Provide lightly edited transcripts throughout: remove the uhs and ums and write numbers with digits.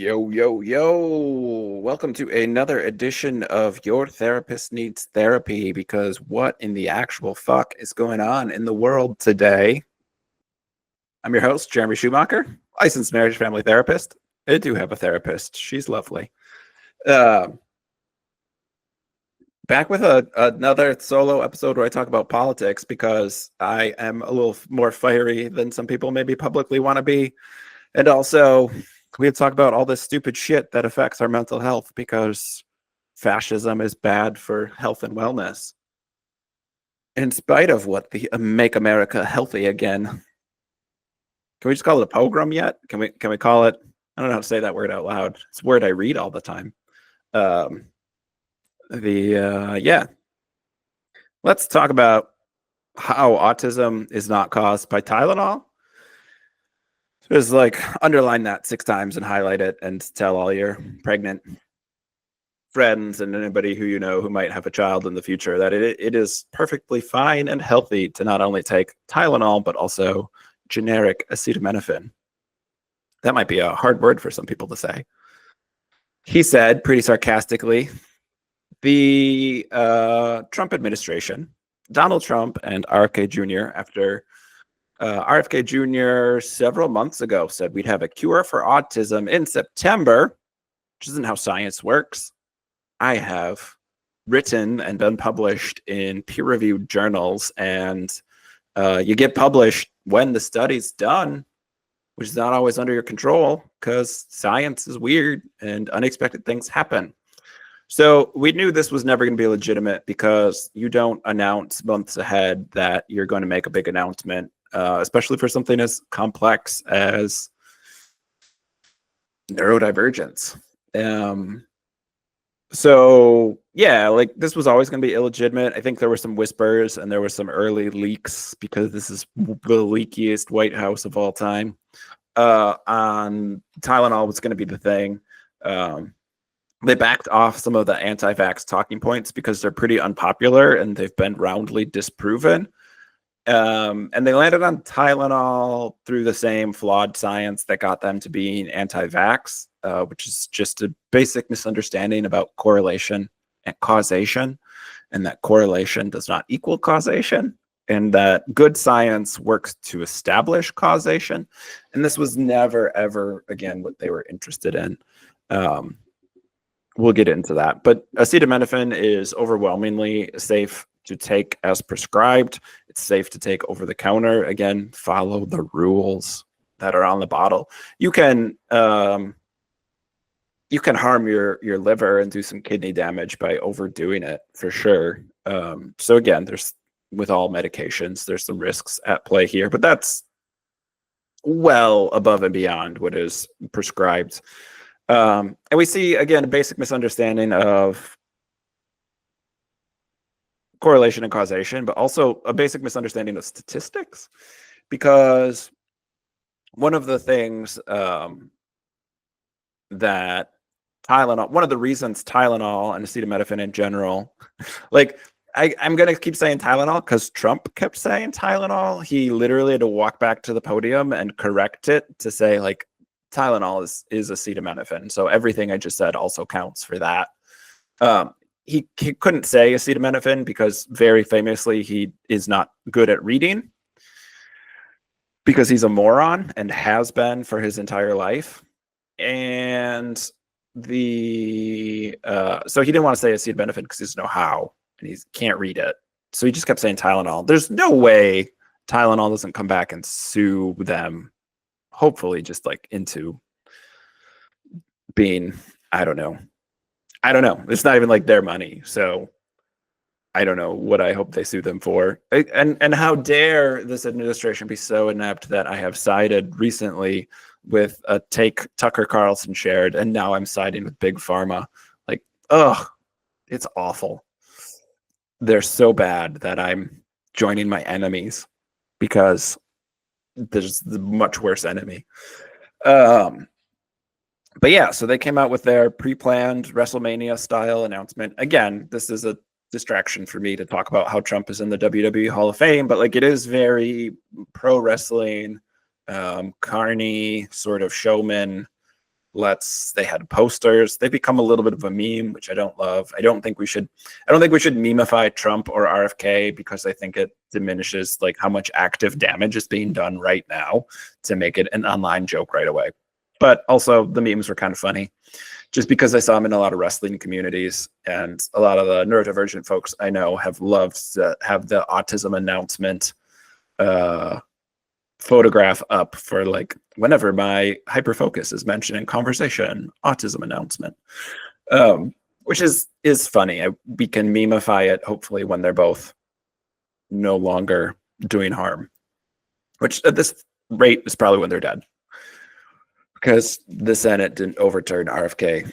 Yo, yo, yo. Welcome to another edition of Your Therapist Needs Therapy, because what in the actual fuck is going on in the world today? I'm your host, Jeremy Schumacher, licensed marriage family therapist. I do have a therapist. She's lovely. Uh, Back with another solo episode where I talk about politics because I am a little more fiery than some people maybe publicly want to be. And also, we have to talk about all this stupid shit that affects our mental health because fascism is bad for health and wellness. In spite of what the Make America Healthy Again. Can we just call it a pogrom yet? Can we call it? I don't know how to say that word out loud. It's a word I read all the time. Yeah. Let's talk about how autism is not caused by Tylenol. Just like underline that 6 times and highlight it and tell all your pregnant friends and anybody who you know who might have a child in the future that it is perfectly fine and healthy to not only take Tylenol, but also generic acetaminophen. That might be a hard word for some people to say. He said, pretty sarcastically, the Trump administration, Donald Trump and RFK Jr., after RFK Jr. several months ago said we'd have a cure for autism in September, which isn't how science works. I have written and been published in peer-reviewed journals, and you get published when the study's done, which is not always under your control because science is weird and unexpected things happen. So we knew this was never going to be legitimate because you don't announce months ahead that you're going to make a big announcement, especially for something as complex as neurodivergence. So yeah, like this was always going to be illegitimate. I think there were some whispers and there were some early leaks because this is the leakiest White House of all time. On Tylenol was going to be the thing. They backed off some of the anti-vax talking points because they're pretty unpopular and they've been roundly disproven. And they landed on Tylenol through the same flawed science that got them to being anti-vax, which is just a basic misunderstanding about correlation and causation, and that correlation does not equal causation, and that good science works to establish causation. And this was never, ever, again, what they were interested in. We'll get into that. But acetaminophen is overwhelmingly safe to take as prescribed. It's safe to take over the counter. Again, follow the rules that are on the bottle. You can harm your liver and do some kidney damage by overdoing it for sure. So again, there's, with all medications, there's some risks at play here, but that's well above and beyond what is prescribed. And we see, again, a basic misunderstanding of correlation and causation, but also a basic misunderstanding of statistics, because one of the things that Tylenol, one of the reasons Tylenol and acetaminophen in general, like I'm going to keep saying Tylenol because Trump kept saying Tylenol. He literally had to walk back to the podium and correct it to say, like, Tylenol is acetaminophen. So everything I just said also counts for that. He couldn't say acetaminophen because very famously he is not good at reading because he's a moron and has been for his entire life. And so he didn't want to say acetaminophen because he doesn't know how and he can't read it. So he just kept saying Tylenol. There's no way Tylenol doesn't come back and sue them, hopefully just like into being, I don't know. It's not even like their money. So I don't know what I hope they sue them for. And how dare this administration be so inept that I have sided recently with a take Tucker Carlson shared, and now I'm siding with Big Pharma. Like, ugh, it's awful. They're so bad that I'm joining my enemies because there's the much worse enemy. But yeah, so they came out with their pre-planned WrestleMania style announcement. Again, this is a distraction for me to talk about how Trump is in the WWE Hall of Fame, but like it is very pro wrestling, carny sort of showman They had posters. They become a little bit of a meme, which I don't love. I don't think we should memify Trump or RFK, because I think it diminishes like how much active damage is being done right now to make it an online joke right away. But also the memes were kind of funny, just because I saw them in a lot of wrestling communities, and a lot of the neurodivergent folks I know have loved to have the autism announcement photograph up for like whenever my hyperfocus is mentioned in conversation, autism announcement, which is funny. We can memify it hopefully when they're both no longer doing harm, which at this rate is probably when they're dead, because the Senate didn't overturn RFK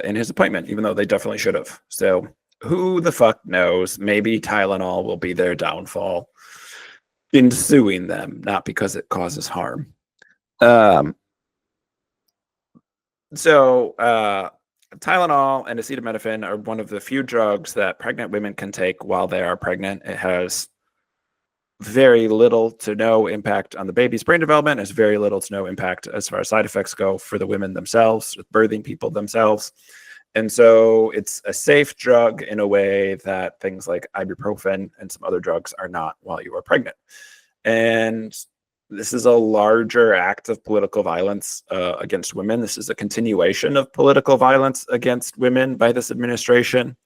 in his appointment, even though they definitely should have. So who the fuck knows? Maybe Tylenol will be their downfall in suing them, not because it causes harm. So Tylenol and acetaminophen are one of the few drugs that pregnant women can take while they are pregnant. It has very little to no impact on the baby's brain development. It has very little to no impact as far as side effects go for the women themselves, birthing people themselves. And so it's a safe drug in a way that things like ibuprofen and some other drugs are not while you are pregnant. And this is a larger act of political violence against women. This is a continuation of political violence against women by this administration,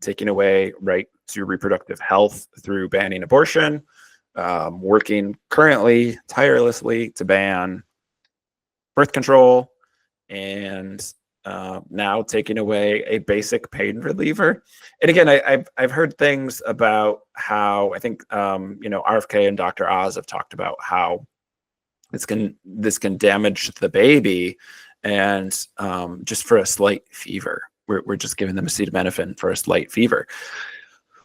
taking away right to reproductive health through banning abortion, working currently tirelessly to ban birth control, and now taking away a basic pain reliever. And again, I've heard things about how I think RFK and Dr. Oz have talked about how this can damage the baby, and just for a slight fever, we're just giving them acetaminophen for a slight fever.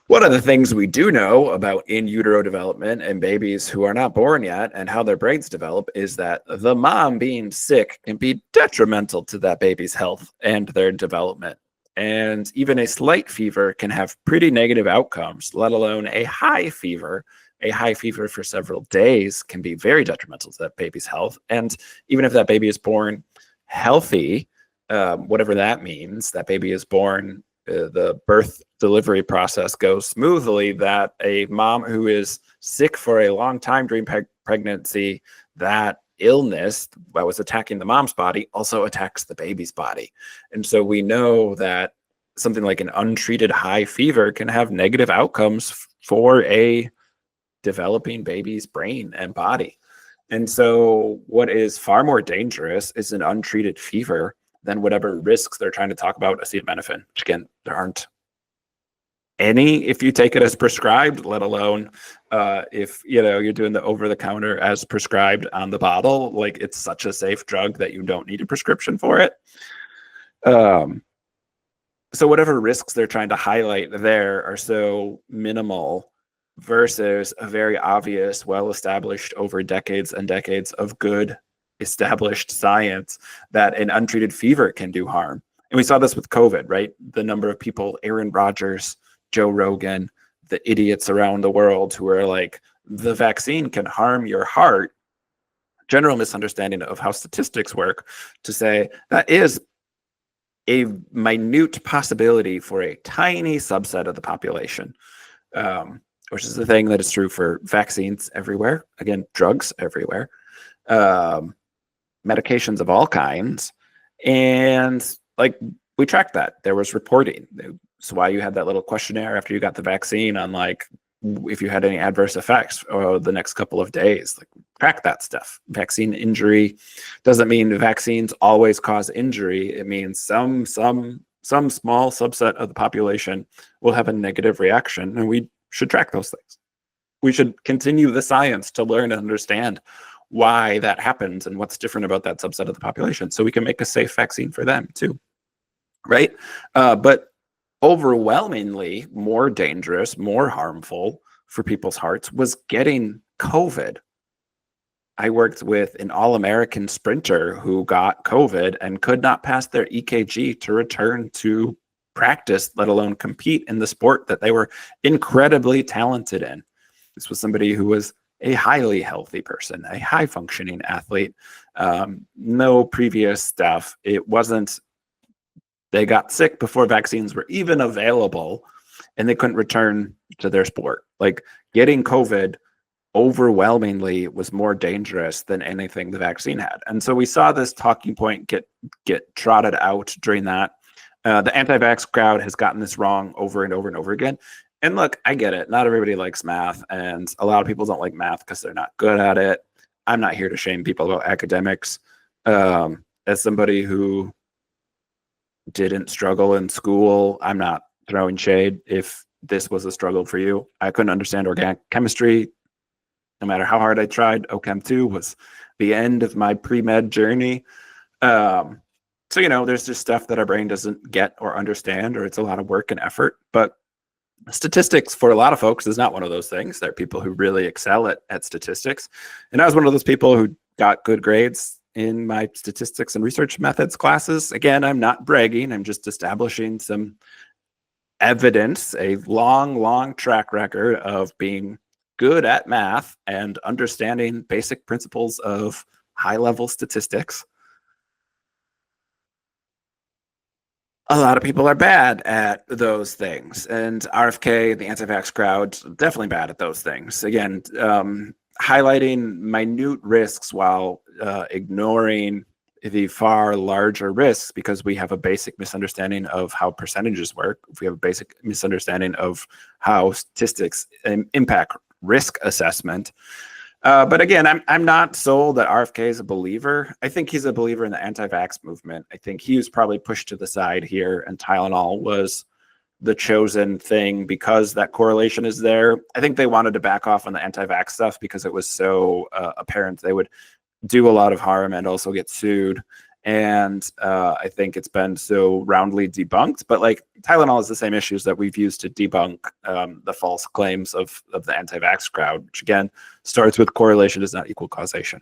One of the things we do know about in utero development and babies who are not born yet and how their brains develop is that the mom being sick can be detrimental to that baby's health and their development. And even a slight fever can have pretty negative outcomes, let alone a high fever. A high fever for several days can be very detrimental to that baby's health. And even if that baby is born healthy, whatever that means, that baby is born, the birth delivery process goes smoothly, that a mom who is sick for a long time during pregnancy, that illness that was attacking the mom's body also attacks the baby's body. And so we know that something like an untreated high fever can have negative outcomes for a developing baby's brain and body. And so what is far more dangerous is an untreated fever than whatever risks they're trying to talk about acetaminophen, which again, there aren't any if you take it as prescribed, let alone if you're doing the over-the-counter as prescribed on the bottle. Like, it's such a safe drug that you don't need a prescription for it. So whatever risks they're trying to highlight there are so minimal versus a very obvious, well-established over decades and decades of good established science that an untreated fever can do harm. And we saw this with COVID, right? The number of people, Aaron Rodgers, Joe Rogan, the idiots around the world who are like, the vaccine can harm your heart. General misunderstanding of how statistics work to say that is a minute possibility for a tiny subset of the population, which is the thing that is true for vaccines everywhere. Again, drugs everywhere. Medications of all kinds. And like, we tracked that. There was reporting. That's why you had that little questionnaire after you got the vaccine on like if you had any adverse effects or the next couple of days. Like, track that stuff. Vaccine injury doesn't mean the vaccines always cause injury. It means some small subset of the population will have a negative reaction, and we should track those things. We should continue the science to learn and understand why that happens and what's different about that subset of the population, so we can make a safe vaccine for them too, right? But overwhelmingly more dangerous, more harmful for people's hearts was getting COVID. I worked with an all-American sprinter who got COVID and could not pass their EKG to return to practice, let alone compete in the sport that they were incredibly talented in. This was somebody who was a highly healthy person, a high functioning athlete. No previous stuff. It wasn't, they got sick before vaccines were even available and they couldn't return to their sport. Like getting COVID overwhelmingly was more dangerous than anything the vaccine had. And so we saw this talking point get trotted out during that. The anti-vax crowd has gotten this wrong over and over and over again. And look, I get it. Not everybody likes math, and a lot of people don't like math because they're not good at it. I'm not here to shame people about academics. As somebody who didn't struggle in school, I'm not throwing shade. If this was a struggle for you, I couldn't understand organic chemistry. No matter how hard I tried, OChem 2 was the end of my pre-med journey. So, there's just stuff that our brain doesn't get or understand, or it's a lot of work and effort. But statistics for a lot of folks is not one of those things. There are people who really excel at statistics. And I was one of those people who got good grades in my statistics and research methods classes. Again, I'm not bragging. I'm just establishing some evidence, a long track record of being good at math and understanding basic principles of high-level statistics. A lot of people are bad at those things, and RFK, the anti-vax crowd, definitely bad at those things. Again, highlighting minute risks while ignoring the far larger risks, because we have a basic misunderstanding of how percentages work. If we have a basic misunderstanding of how statistics impact risk assessment. But again, I'm not sold that RFK is a believer. I think he's a believer in the anti-vax movement. I think he was probably pushed to the side here, and Tylenol was the chosen thing because that correlation is there. I think they wanted to back off on the anti-vax stuff because it was so apparent they would do a lot of harm and also get sued. And I think it's been so roundly debunked. But like Tylenol is the same issues that we've used to debunk the false claims of the anti-vax crowd, which again starts with correlation does not equal causation.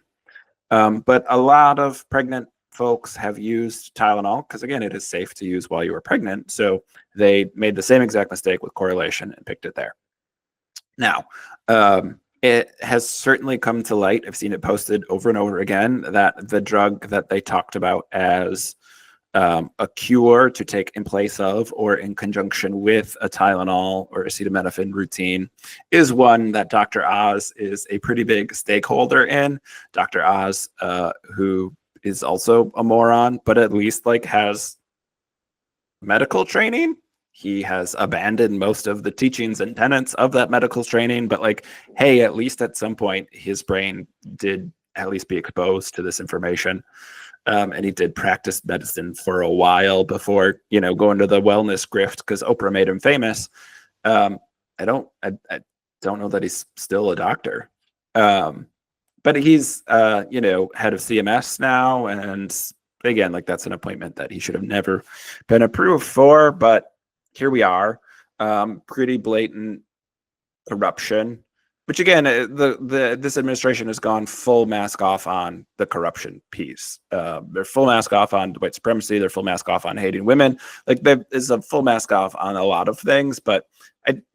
But a lot of pregnant folks have used Tylenol because, again, it is safe to use while you are pregnant. So they made the same exact mistake with correlation and picked it there. Now, it has certainly come to light. I've seen it posted over and over again that the drug that they talked about as a cure to take in place of or in conjunction with a Tylenol or acetaminophen routine is one that Dr. Oz is a pretty big stakeholder in. Dr. Oz, who is also a moron, but at least like has medical training. He has abandoned most of the teachings and tenets of that medical training, but like, hey, at least at some point his brain did at least be exposed to this information. And he did practice medicine for a while before, going to the wellness grift because Oprah made him famous. I don't know that he's still a doctor. But he's, head of CMS now. And again, like that's an appointment that he should have never been approved for. But here we are, pretty blatant corruption, which again, this administration has gone full mask off on the corruption piece. They're full mask off on white supremacy. They're full mask off on hating women. Like there is a full mask off on a lot of things, but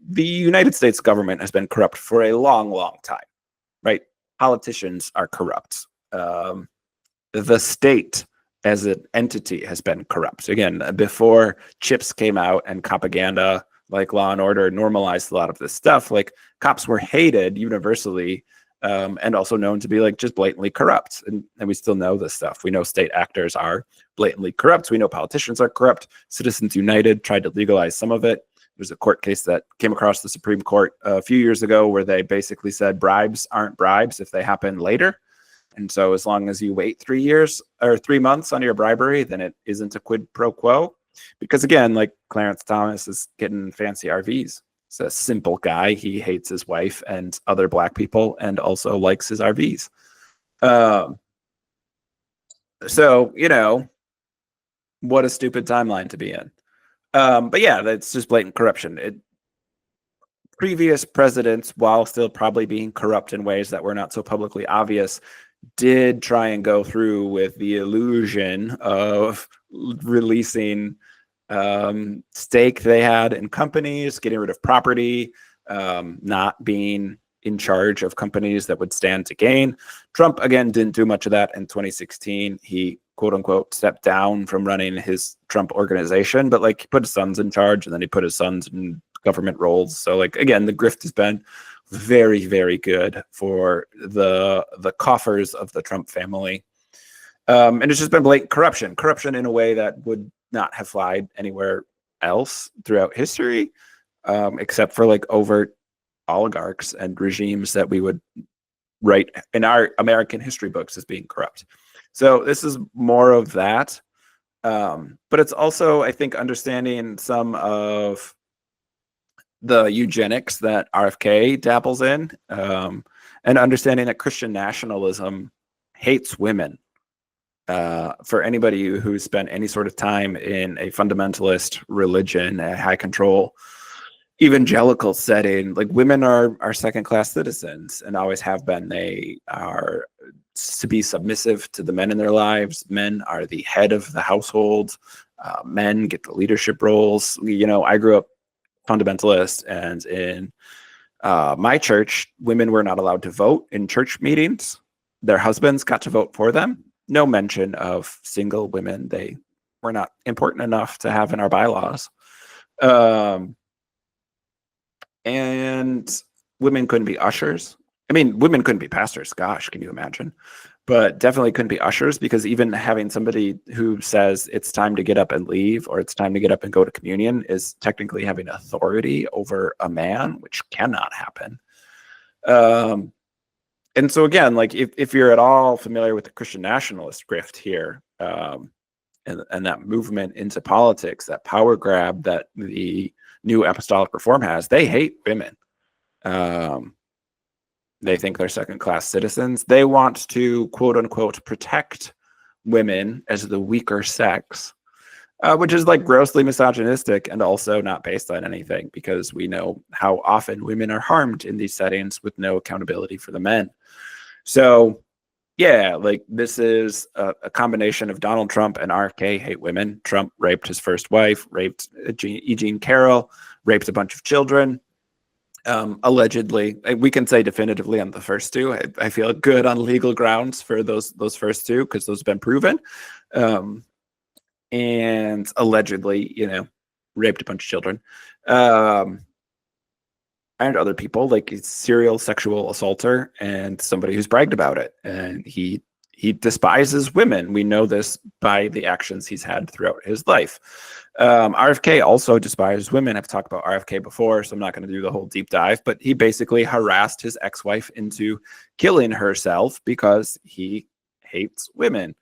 the United States government has been corrupt for a long time, right? Politicians are corrupt. The state as an entity has been corrupt. Again, before chips came out and propaganda like Law and Order normalized a lot of this stuff, like cops were hated universally and also known to be like just blatantly corrupt. And we still know this stuff. We know state actors are blatantly corrupt. We know politicians are corrupt. Citizens United tried to legalize some of it. There's a court case that came across the Supreme Court a few years ago where they basically said bribes aren't bribes if they happen later. And so as long as you wait 3 years or 3 months on your bribery, then it isn't a quid pro quo. Because again, like Clarence Thomas is getting fancy RVs. He's a simple guy. He hates his wife and other Black people and also likes his RVs. So, what a stupid timeline to be in. But yeah, that's just blatant corruption. Previous presidents, while still probably being corrupt in ways that were not so publicly obvious, did try and go through with the illusion of releasing stake they had in companies, getting rid of property, not being in charge of companies that would stand to gain. Trump, again, didn't do much of that in 2016. He, quote unquote, stepped down from running his Trump organization, but like he put his sons in charge and then he put his sons in government roles. So like, again, the grift has been very, very good for the coffers of the Trump family. And it's just been blatant corruption in a way that would not have flied anywhere else throughout history, except for like overt oligarchs and regimes that we would write in our American history books as being corrupt. So this is more of that. But it's also, I think, understanding some of the eugenics that RFK dabbles in, and understanding that Christian nationalism hates women. For anybody who's spent any sort of time in a fundamentalist religion, a high control evangelical setting, like women are second-class citizens and always have been. They are to be submissive to the men in their lives. Men are the head of the household. Men get the leadership roles. You know, I grew up fundamentalist, and in my church, women were not allowed to vote in church meetings. Their husbands got to vote for them. No mention of single women. They were not important enough to have in our bylaws. And women couldn't be ushers. I mean, women couldn't be pastors. Gosh, can you imagine? But definitely couldn't be ushers, because even having somebody who says it's time to get up and leave, or it's time to get up and go to communion, is technically having authority over a man, which cannot happen. And so again, like if you're at all familiar with the Christian nationalist grift here, and that movement into politics, that power grab that the New Apostolic Reform has, they hate women. They think they're second-class citizens. They want to, quote unquote, protect women as the weaker sex, which is like grossly misogynistic and also not based on anything, because we know how often women are harmed in these settings with no accountability for the men. So yeah, like this is a combination of Donald Trump and RFK hate women. Trump raped his first wife, raped E. Jean Carroll, raped a bunch of children. Allegedly, we can say definitively on the first two. I feel good on legal grounds for those first two, because those have been proven. And allegedly, you know, raped a bunch of children. And other people, like a serial sexual assaulter and somebody who's bragged about it. And he despises women. We know this by the actions he's had throughout his life. RFK also despises women. I've talked about RFK before, so I'm not going to do the whole deep dive, but he basically harassed his ex-wife into killing herself because he hates women.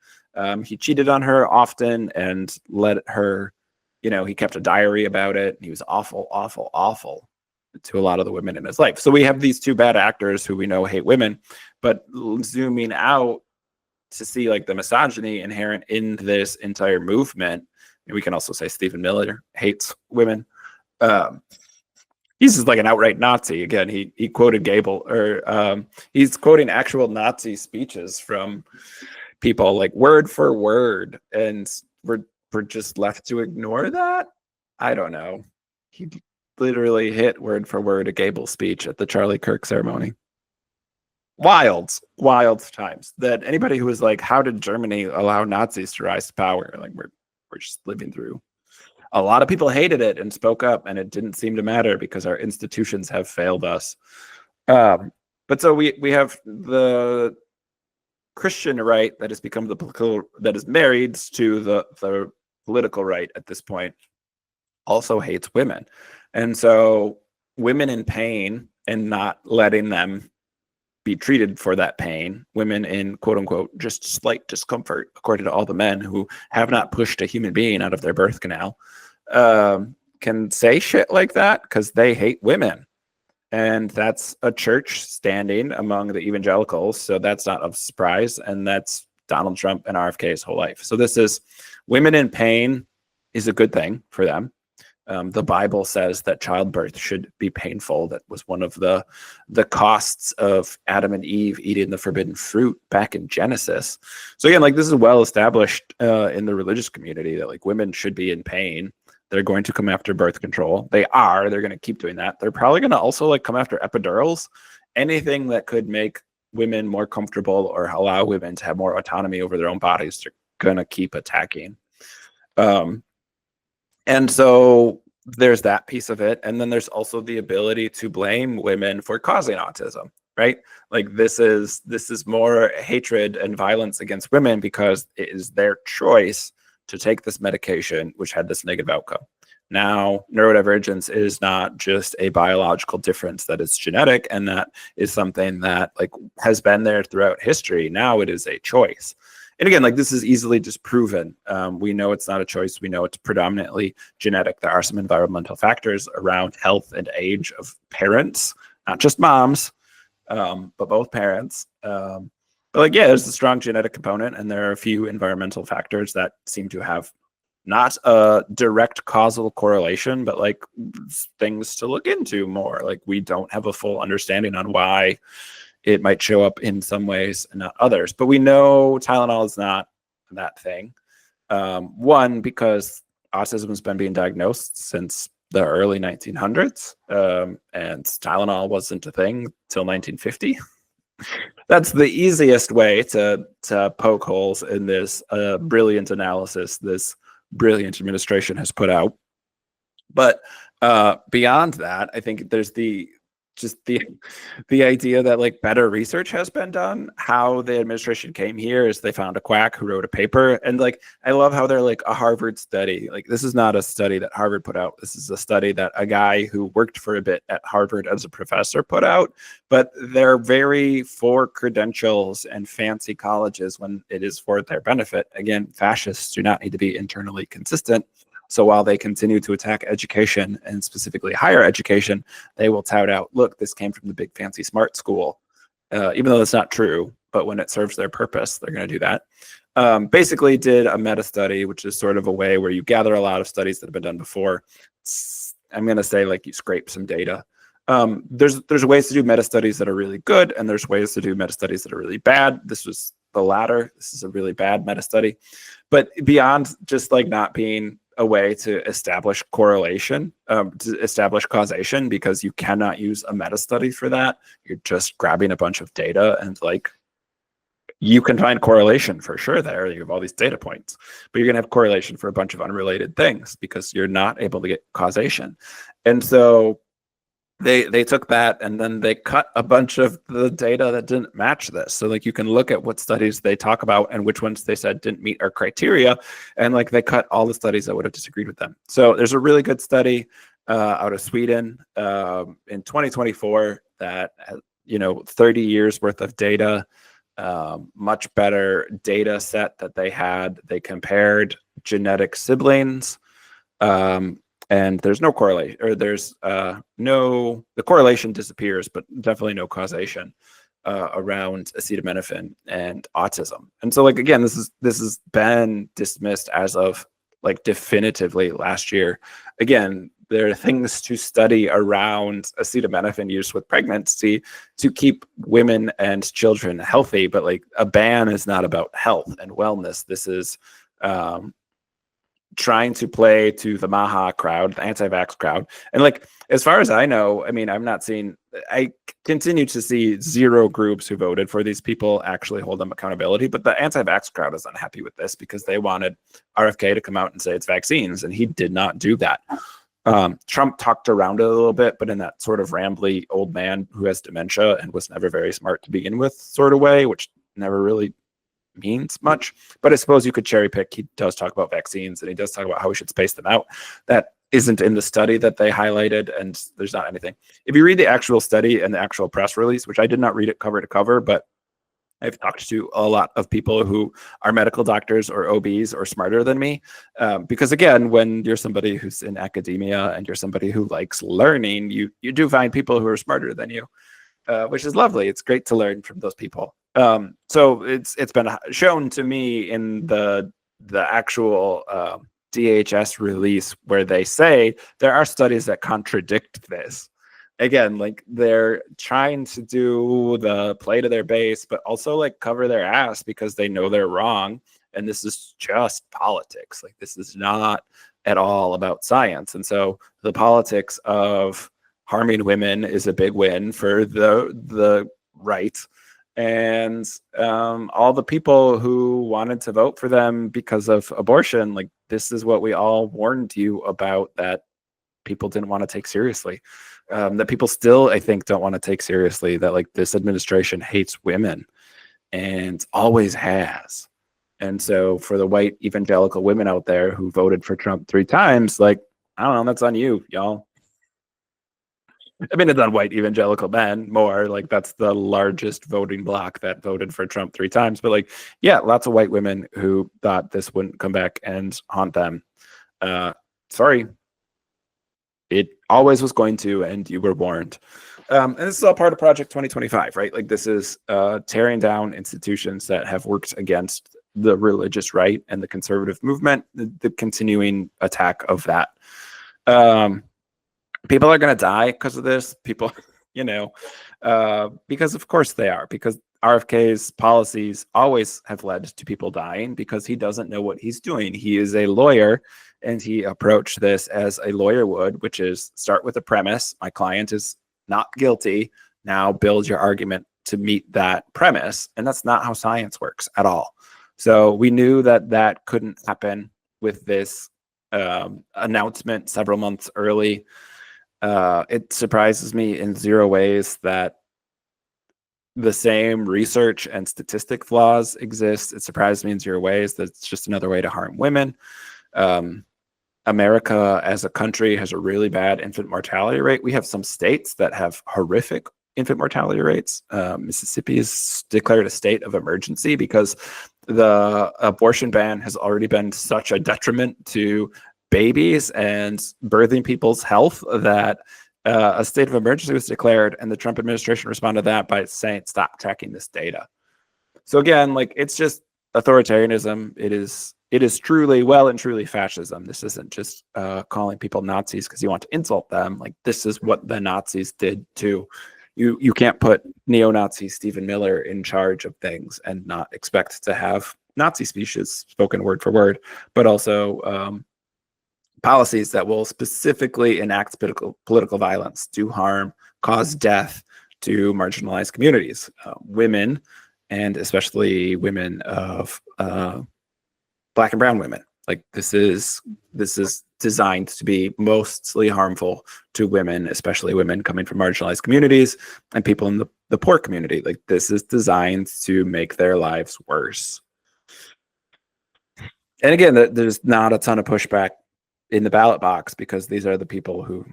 He cheated on her often and let her, you know, he kept a diary about it. He was awful, awful, awful to a lot of the women in his life. So we have these two bad actors who we know hate women, but zooming out to see like the misogyny inherent in this entire movement, and we can also say Stephen Miller hates women. He's just like an outright Nazi. Again, he quoted Gable, or he's quoting actual Nazi speeches from people like word for word, and we're just left to ignore that. I don't know. He literally hit word for word a Gable speech at the Charlie Kirk ceremony. Wild times that anybody who was like, how did Germany allow Nazis to rise to power? Like we're just living through. A lot of people hated it and spoke up, and it didn't seem to matter because our institutions have failed us. But so we have the Christian right that has become the political, that is married to the political right at this point, also hates women. And so women in pain and not letting them be treated for that pain, women in quote unquote just slight discomfort, according to all the men who have not pushed a human being out of their birth canal, can say shit like that because they hate women. And that's a church standing among the evangelicals. So that's not a surprise. And that's Donald Trump and RFK's whole life. So this is women in pain is a good thing for them. The Bible says that childbirth should be painful. That was one of the costs of Adam and Eve eating the forbidden fruit back in Genesis. So again, like this is well established in the religious community that like women should be in pain. They're going to come after birth control. They're going to keep doing that. They're probably going to also like come after epidurals anything that could make women more comfortable or allow women to have more autonomy over their own bodies, they're gonna keep attacking. Um, and so there's that piece of it, and then there's also the ability to blame women for causing autism, right? Like this is more hatred and violence against women because it is their choice to take this medication, which had this negative outcome. Now, neurodivergence is not just a biological difference that is genetic, and that is something that like has been there throughout history. Now it is a choice. And again, like this is easily disproven. We know it's not a choice. We know it's predominantly genetic. There are some environmental factors around health and age of parents, not just moms, but both parents. But like, yeah, there's a strong genetic component, and there are a few environmental factors that seem to have not a direct causal correlation, but like things to look into more. Like we don't have a full understanding on why it might show up in some ways and not others. But we know Tylenol is not that thing. One, because autism has been being diagnosed since the early 1900s, and Tylenol wasn't a thing till 1950. That's the easiest way to poke holes in this brilliant analysis this brilliant administration has put out. But beyond that, I think there's the idea that like better research has been done. How the administration came here is they found a quack who wrote a paper, and like I love how they're like a Harvard study. Like this is not a study that Harvard put out. This is a study that a guy who worked for a bit at Harvard as a professor put out. But they're very for credentials and fancy colleges when it is for their benefit. Again, fascists do not need to be internally consistent. So while they continue to attack education, and specifically higher education, they will tout out, look, this came from the big fancy smart school, even though that's not true. But when it serves their purpose, they're going to do that. Basically did a meta study, which is sort of a way where you gather a lot of studies that have been done before. I'm going to say like you scrape some data. There's ways to do meta studies that are really good, and there's ways to do meta studies that are really bad. This was the latter. This is a really bad meta study. But beyond just like not being a way to establish correlation, to establish causation, because you cannot use a meta study for that. You're just grabbing a bunch of data, and like you can find correlation for sure there. You have all these data points, but you're going to have correlation for a bunch of unrelated things because you're not able to get causation. And so they took that, and then they cut a bunch of the data that didn't match this. So like you can look at what studies they talk about and which ones they said didn't meet our criteria, and like they cut all the studies that would have disagreed with them. So there's a really good study out of Sweden in 2024 that 30 years worth of data, much better data set that they had. They compared genetic siblings. And there's no correlation, or there's the correlation disappears, but definitely no causation around acetaminophen and autism. And so like, again, this has been dismissed as of like definitively last year. Again, there are things to study around acetaminophen use with pregnancy to keep women and children healthy, but like a ban is not about health and wellness. This is trying to play to the Maha crowd, the anti-vax crowd. And like, as far as I know, I mean, I continue to see zero groups who voted for these people actually hold them accountability. But the anti-vax crowd is unhappy with this because they wanted RFK to come out and say it's vaccines, and he did not do that. Trump talked around it a little bit, but in that sort of rambly old man who has dementia and was never very smart to begin with sort of way, which never really means much. But I suppose you could cherry pick. He does talk about vaccines, and he does talk about how we should space them out. That isn't in the study that they highlighted, and there's not anything. If you read the actual study and the actual press release, which I did not read it cover to cover, but I've talked to a lot of people who are medical doctors or OBs or smarter than me. Because again, when you're somebody who's in academia and you're somebody who likes learning, you do find people who are smarter than you, which is lovely. It's great to learn from those people. So it's been shown to me in the actual DHS release where they say there are studies that contradict this. Again, like they're trying to do the play to their base, but also like cover their ass because they know they're wrong. And this is just politics. Like this is not at all about science. And so the politics of harming women is a big win for the right. And all the people who wanted to vote for them because of abortion, like, this is what we all warned you about, that people didn't want to take seriously, that people still, I think, don't want to take seriously, that like this administration hates women and always has. And so for the white evangelical women out there who voted for Trump 3 times, like, I don't know, that's on you, y'all. I mean, it's on white evangelical men more, like that's the largest voting bloc that voted for Trump 3 times. But like, yeah, lots of white women who thought this wouldn't come back and haunt them. Sorry, it always was going to, and you were warned. And this is all part of Project 2025, right? Like, this is tearing down institutions that have worked against the religious right and the conservative movement, the continuing attack of that. People are going to die because of this. People, because of course they are, because RFK's policies always have led to people dying because he doesn't know what he's doing. He is a lawyer, and he approached this as a lawyer would, which is start with a premise. My client is not guilty. Now build your argument to meet that premise. And that's not how science works at all. So we knew that that couldn't happen with this announcement several months early. It surprises me in zero ways that the same research and statistic flaws exist. It surprises me in zero ways that it's just another way to harm women. America as a country has a really bad infant mortality rate. We have some states that have horrific infant mortality rates. Mississippi has declared a state of emergency because the abortion ban has already been such a detriment to babies and birthing people's health that a state of emergency was declared, and the Trump administration responded to that by saying, stop tracking this data. So again, like, it's just authoritarianism. It is truly, well and truly fascism. This isn't just calling people Nazis because you want to insult them. Like, this is what the Nazis did too. You can't put neo-Nazi Stephen Miller in charge of things and not expect to have Nazi speeches spoken word for word, but also policies that will specifically enact political violence, do harm, cause death to marginalized communities, women, and especially women of Black and brown women. Like, this is designed to be mostly harmful to women, especially women coming from marginalized communities and people in the poor community. Like, this is designed to make their lives worse. And again, there's not a ton of pushback in the ballot box because these are the people who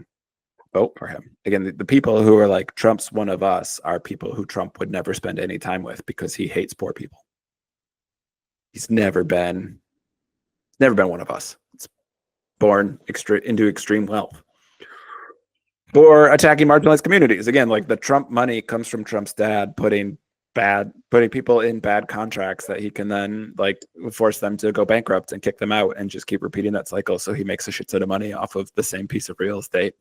vote for him. Again, the people who are like, Trump's one of us, are people who Trump would never spend any time with because he hates poor people. He's never been one of us. It's born into extreme wealth or attacking marginalized communities. Again, like, the Trump money comes from Trump's dad putting people in bad contracts that he can then like force them to go bankrupt and kick them out and just keep repeating that cycle. So he makes a shit ton of money off of the same piece of real estate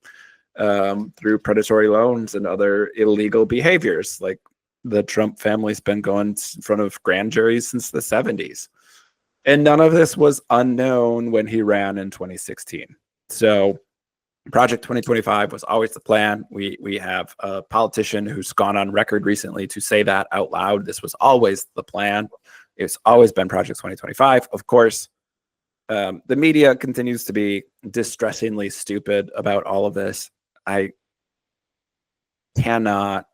through predatory loans and other illegal behaviors. Like, the Trump family's been going in front of grand juries since the 70s. And none of this was unknown when he ran in 2016. So Project 2025 was always the plan. We have a politician who's gone on record recently to say that out loud. This was always the plan. It's always been Project 2025. Of course, the media continues to be distressingly stupid about all of this. I cannot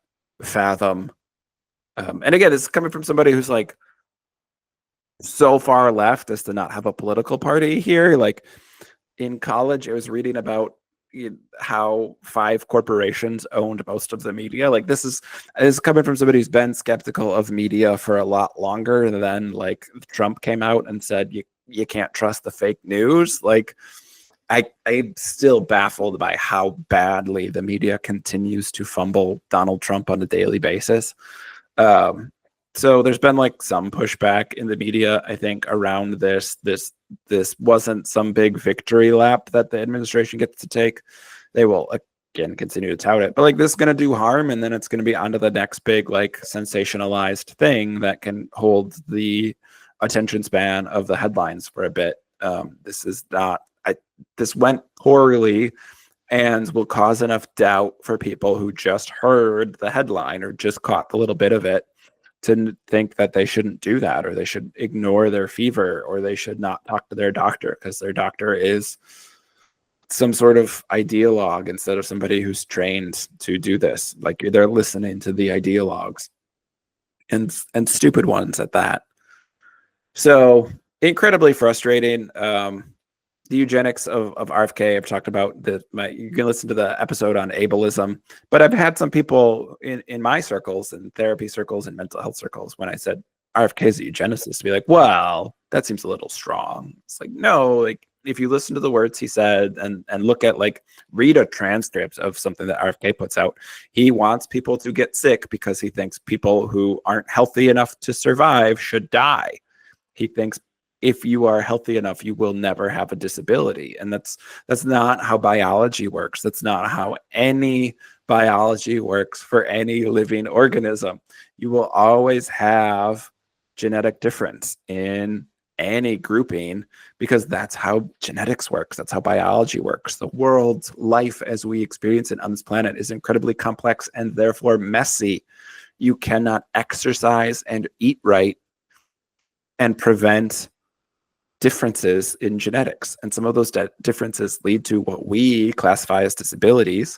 fathom. And again, it's coming from somebody who's like so far left as to not have a political party here. Like, in college, I was reading about how 5 corporations owned most of the media. Like, this is coming from somebody who's been skeptical of media for a lot longer than like Trump came out and said you can't trust the fake news. Like, I'm still baffled by how badly the media continues to fumble Donald Trump on a daily basis. So there's been like some pushback in the media, I think, around this. This wasn't some big victory lap that the administration gets to take. They will again continue to tout it, but like, this is going to do harm, and then it's going to be onto the next big like sensationalized thing that can hold the attention span of the headlines for a bit. This is not. This went poorly and will cause enough doubt for people who just heard the headline or just caught the little bit of it to think that they shouldn't do that, or they should ignore their fever, or they should not talk to their doctor because their doctor is some sort of ideologue instead of somebody who's trained to do this. Like, they're listening to the ideologues, and stupid ones at that. So incredibly frustrating. The eugenics of RFK, I've talked about you can listen to the episode on ableism, but I've had some people in my circles, in therapy circles and mental health circles, when I said RFK is a eugenicist, to be like, well, that seems a little strong. It's like, no, like, if you listen to the words he said and look at, like, read a transcript of something that RFK puts out, he wants people to get sick because he thinks people who aren't healthy enough to survive should die. He thinks if you are healthy enough, you will never have a disability. And that's not how biology works. That's not how any biology works for any living organism. You will always have genetic difference in any grouping because that's how genetics works. That's how biology works. The world's life as we experience it on this planet is incredibly complex and therefore messy. You cannot exercise and eat right and prevent differences in genetics. And some of those differences lead to what we classify as disabilities.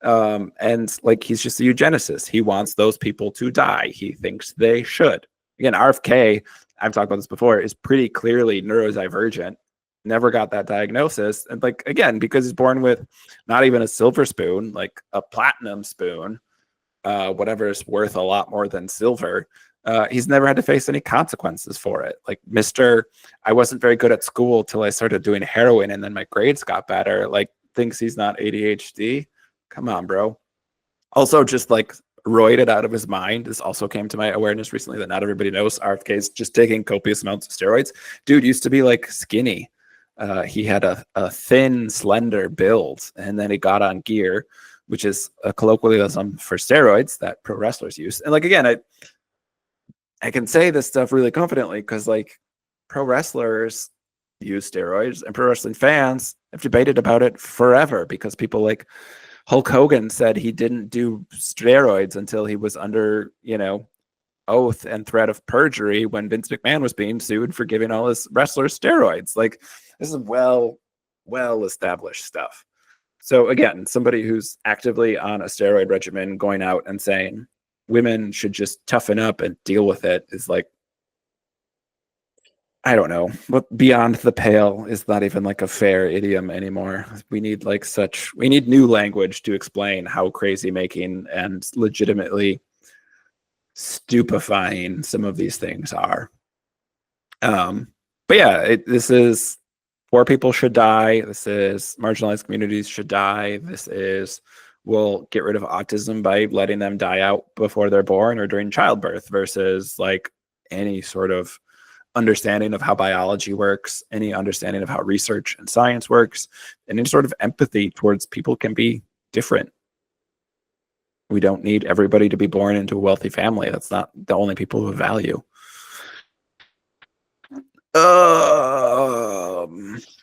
And like, he's just a eugenicist. He wants those people to die. He thinks they should. Again, RFK, I've talked about this before, is pretty clearly neurodivergent. Never got that diagnosis. And, like, again, because he's born with not even a silver spoon, like a platinum spoon, whatever is worth a lot more than silver. He's never had to face any consequences for it. Like, I wasn't very good at school till I started doing heroin and then my grades got better. Like, thinks he's not ADHD. Come on, bro. Also, just like roided out of his mind. This also came to my awareness recently that not everybody knows RFK is just taking copious amounts of steroids. Dude used to be like skinny. He had a thin, slender build, and then he got on gear, which is a colloquialism for steroids that pro wrestlers use. And, like, again, I can say this stuff really confidently because, like, pro wrestlers use steroids and pro wrestling fans have debated about it forever because people like Hulk Hogan said he didn't do steroids until he was under, oath and threat of perjury when Vince McMahon was being sued for giving all his wrestlers steroids. Like, this is well established stuff. So again, somebody who's actively on a steroid regimen going out and saying women should just toughen up and deal with it is like, I don't know, what beyond the pale is not even like a fair idiom anymore. We need new language to explain how crazy making and legitimately stupefying some of these things are. But yeah, this is poor people should die. This is marginalized communities should die. This is we'll get rid of autism by letting them die out before they're born or during childbirth versus like any sort of understanding of how biology works, any understanding of how research and science works, and any sort of empathy towards people can be different. We don't need everybody to be born into a wealthy family. That's not the only people who have value.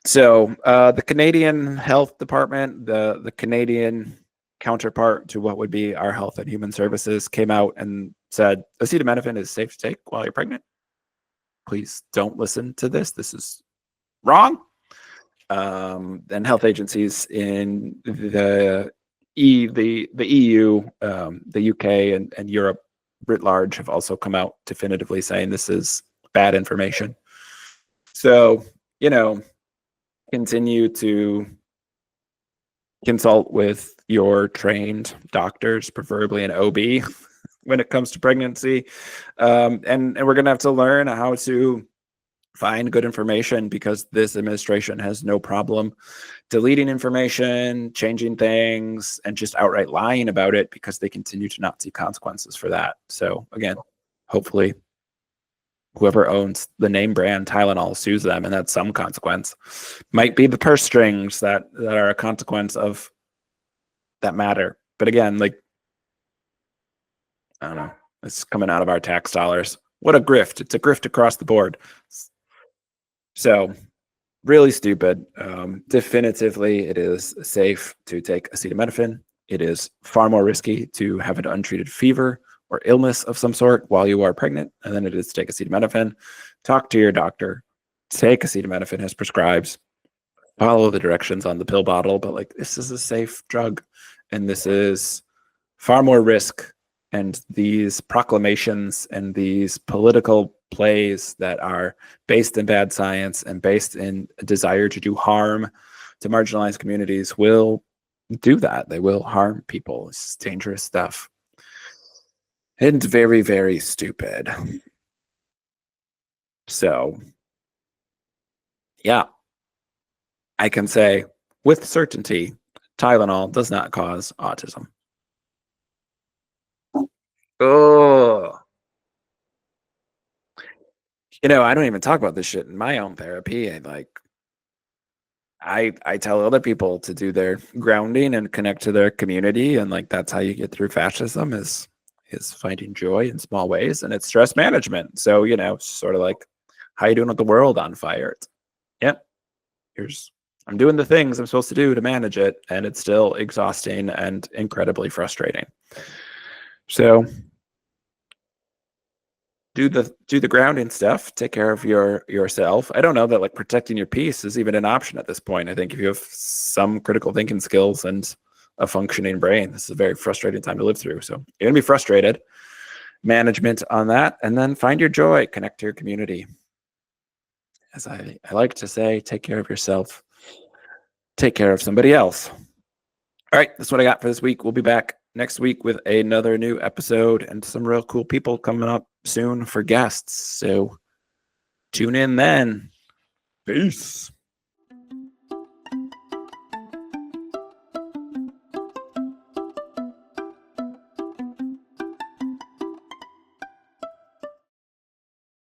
So the Canadian Health Department, the Canadian counterpart to what would be our Health and Human Services, came out and said acetaminophen is safe to take while you're pregnant. Please don't listen to this. This is wrong. And health agencies in the EU, the UK, and Europe writ large have also come out definitively saying this is bad information. So, continue to consult with your trained doctors, preferably an OB, when it comes to pregnancy. And we're going to have to learn how to find good information because this administration has no problem deleting information, changing things, and just outright lying about it because they continue to not see consequences for that. So again, hopefully whoever owns the name brand Tylenol sues them, and that's some consequence. Might be the purse strings that are a consequence of that matter. But again, like, I don't know, it's coming out of our tax dollars. What a grift. It's a grift across the board. So really stupid. Definitively, it is safe to take acetaminophen. It is far more risky to have an untreated fever or illness of some sort while you are pregnant, and then it is to take acetaminophen. Talk to your doctor. Take acetaminophen as prescribed. Follow the directions on the pill bottle, but like this is a safe drug, and this is far more risk. And these proclamations and these political plays that are based in bad science and based in a desire to do harm to marginalized communities will do that. They will harm people. It's dangerous stuff. And very, very stupid. So, yeah, I can say with certainty, Tylenol does not cause autism. Oh, I don't even talk about this shit in my own therapy. I tell other people to do their grounding and connect to their community, and like that's how you get through fascism is finding joy in small ways, and it's stress management. So sort of like how you doing with the world on fire. Yep, I'm doing the things I'm supposed to do to manage it, and it's still exhausting and incredibly frustrating. So do the grounding stuff, take care of yourself. I don't know that like protecting your peace is even an option at this point. I think if you have some critical thinking skills and a functioning brain, this is a very frustrating time to live through. So you're gonna be frustrated. Management on that, and then find your joy, connect to your community. As I like to say, take care of yourself, take care of somebody else. All right, that's what I got for this week. We'll be back next week with another new episode and some real cool people coming up soon for guests. So tune in then. Peace.